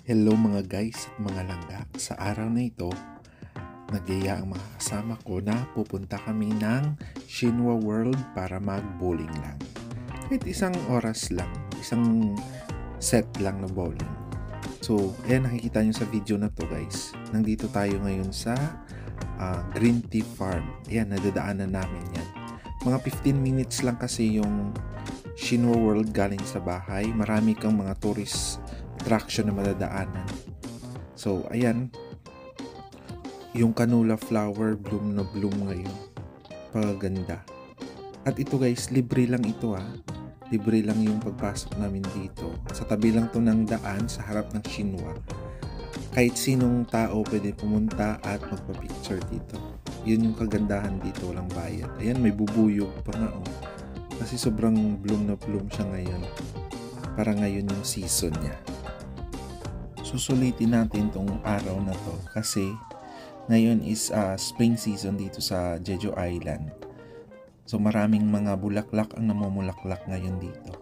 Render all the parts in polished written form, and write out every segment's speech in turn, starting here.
Hello mga guys at mga langga. Sa araw na ito, nagyaya ang mga kasama ko na pupunta kami ng Shinwa World para mag-bowling lang. Kahit isang oras lang, isang set lang na bowling. So, ayan nakikita nyo sa video na to guys. Nandito tayo ngayon sa Green Tea Farm. Ayan, nadadaanan namin yan. Mga 15 minutes lang kasi yung Shinwa World galing sa bahay. Marami kang mga tourist attraction na madadaanan. So, ayan. Yung canola flower bloom na bloom ngayon. Paganda. At ito guys, libre lang ito Libre lang yung pagpasok namin dito. Sa tabi lang to ng daan sa harap ng Shinwa. Kahit sinong tao pwede pumunta at magpa-picture dito. Yun yung kagandahan dito, walang bayad. Ayan, may bubuyog pa nga Kasi sobrang bloom na bloom siya ngayon. Para ngayon yung season niya. Susulitin natin tong araw na to kasi ngayon is spring season dito sa Jeju Island. So maraming mga bulaklak ang namumulaklak ngayon dito.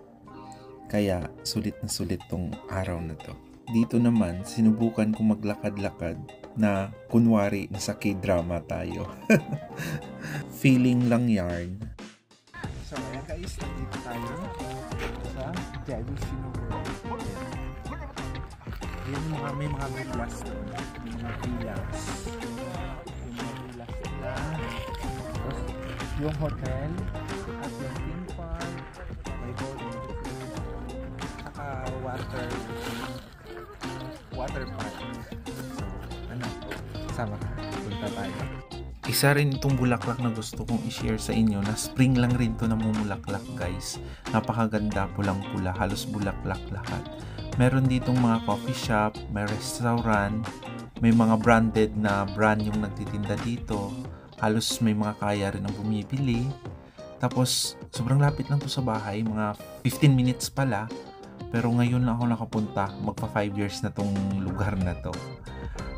Kaya sulit na sulit tong araw na to. Dito naman sinubukan kong maglakad-lakad na kunwari nasa K-drama tayo. Feeling lang yarn. So ayan guys, dito tayo sa Jeju Shinwa World. May mga villas doon. May mga villas. Yung hotel at yung theme park, may bowling, saka water park. Sama ka? Punta tayo. Isa rin itong bulaklak na gusto kong i-share sa inyo na spring lang rin to namumulaklak guys. Napakaganda, pulang-pula, halos bulaklak lahat. Meron ditong mga coffee shop, may restaurant, may mga branded na brand yung nagtitinda dito. Halos may mga kaya rin ang bumibili. Tapos, sobrang lapit lang to sa bahay, mga 15 minutes pala. Pero ngayon lang ako nakapunta, magpa 5 years na tong lugar na to.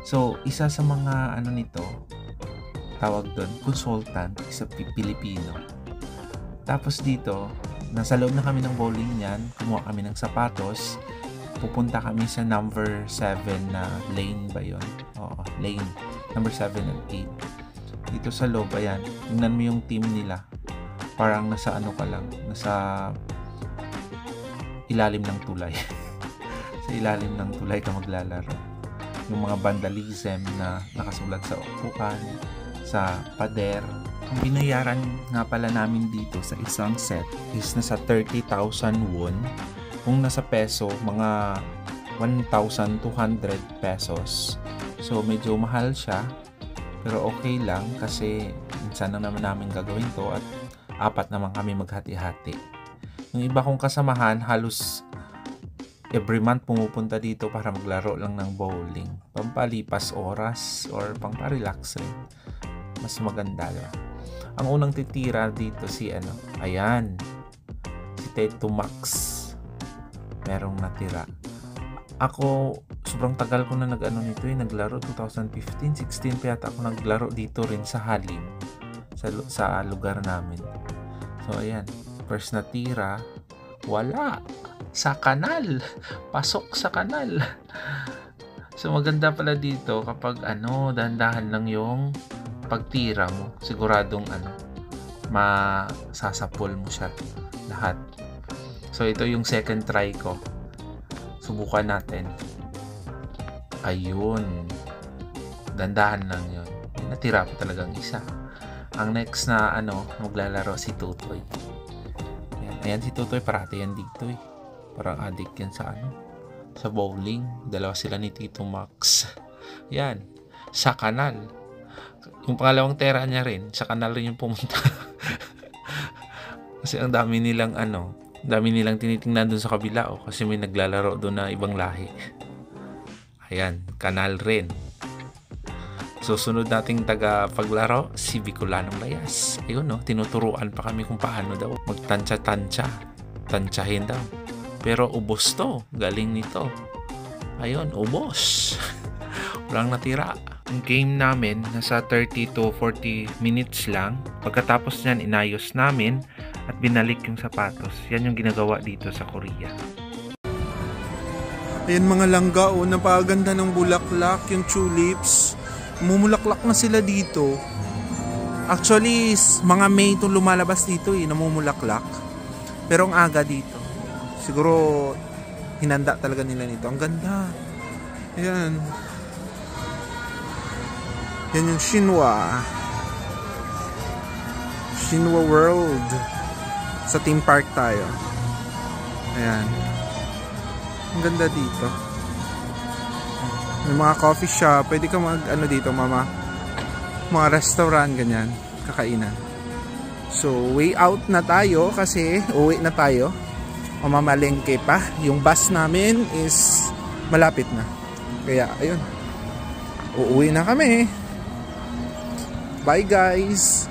So, isa sa mga nito, tawag doon, consultant, isa Pilipino. Tapos dito, nasa loob na kami ng bowling niyan, kumuha kami ng sapatos. Pupunta kami sa number 7 na lane ba yun? Oo, lane. Number 7 and 8. Dito sa loob, ayan. Tingnan mo yung team nila. Parang nasa ka lang. Nasa ilalim ng tulay. Sa ilalim ng tulay ka maglalaro. Yung mga vandalism na nakasulat sa upuan, sa pader. Ang binayaran nga pala namin dito sa isang set is nasa 30,000 won. Kung nasa peso, mga 1,200 pesos. So, medyo mahal siya. Pero okay lang kasi minsan lang naman namin gagawin to at 4 naman kami maghati-hati. Yung iba kong kasamahan, halos every month pumupunta dito para maglaro lang ng bowling. Pampalipas oras or pamparelax rin. Mas maganda ba? Ang unang titira dito si ayan, si Teto Max. Merong natira. Ako, sobrang tagal ko na nito naglaro 2015, 16 pa yata ako naglaro dito rin sa Halim sa lugar namin. So ayan, first natira, wala sa kanal. Pasok sa kanal. So maganda pala dito kapag dahan-dahan lang yung pagtira mo. Siguradong masasapol mo siya lahat. So, ito yung second try ko. Subukan natin. Ayun. Dandahan lang yun. Natira pa talagang isa. Ang next na maglalaro si Tutoy. Ayan si Tutoy. Parati yan dito Parang addict yan sa bowling. Dalawa sila ni Tito Max. Yan. Sa kanal. Yung pangalawang tera niya rin. Sa kanal rin yung pumunta. Kasi ang dami nilang dami nilang tinitingnan dun sa kabila kasi may naglalaro doon na ibang lahi. Ayan, kanal rin. So, sunod nating taga-paglaro, si Bicolanong Layas. Ayun, tinuturuan pa kami kung paano daw magtansya-tansya. Tansyahin daw. Pero ubos to. Galing nito. Ayun, ubos. Walang natira. Ang game namin, nasa 30 to 40 minutes lang. Pagkatapos niyan, inayos namin at binalik yung sapatos. Yan yung ginagawa dito sa Korea. Ayan mga langga, oh, napakaganda ng bulaklak, yung tulips. Mumulaklak na sila dito. Actually, mga May itong lumalabas dito namumulaklak. Pero ang aga dito. Siguro, hinanda talaga nila nito. Ang ganda. Ayan. Yan yung Shinwa. Shinwa World. Sa theme park tayo. Ayan. Ang ganda dito. May mga coffee shop. Pwede ka dito, mama. Mga restaurant, ganyan. Kakainan. So, way out na tayo kasi uwi na tayo. Mamamalengke pa. Yung bus namin is malapit na. Kaya, ayun. Uuwi na kami. Bye, guys!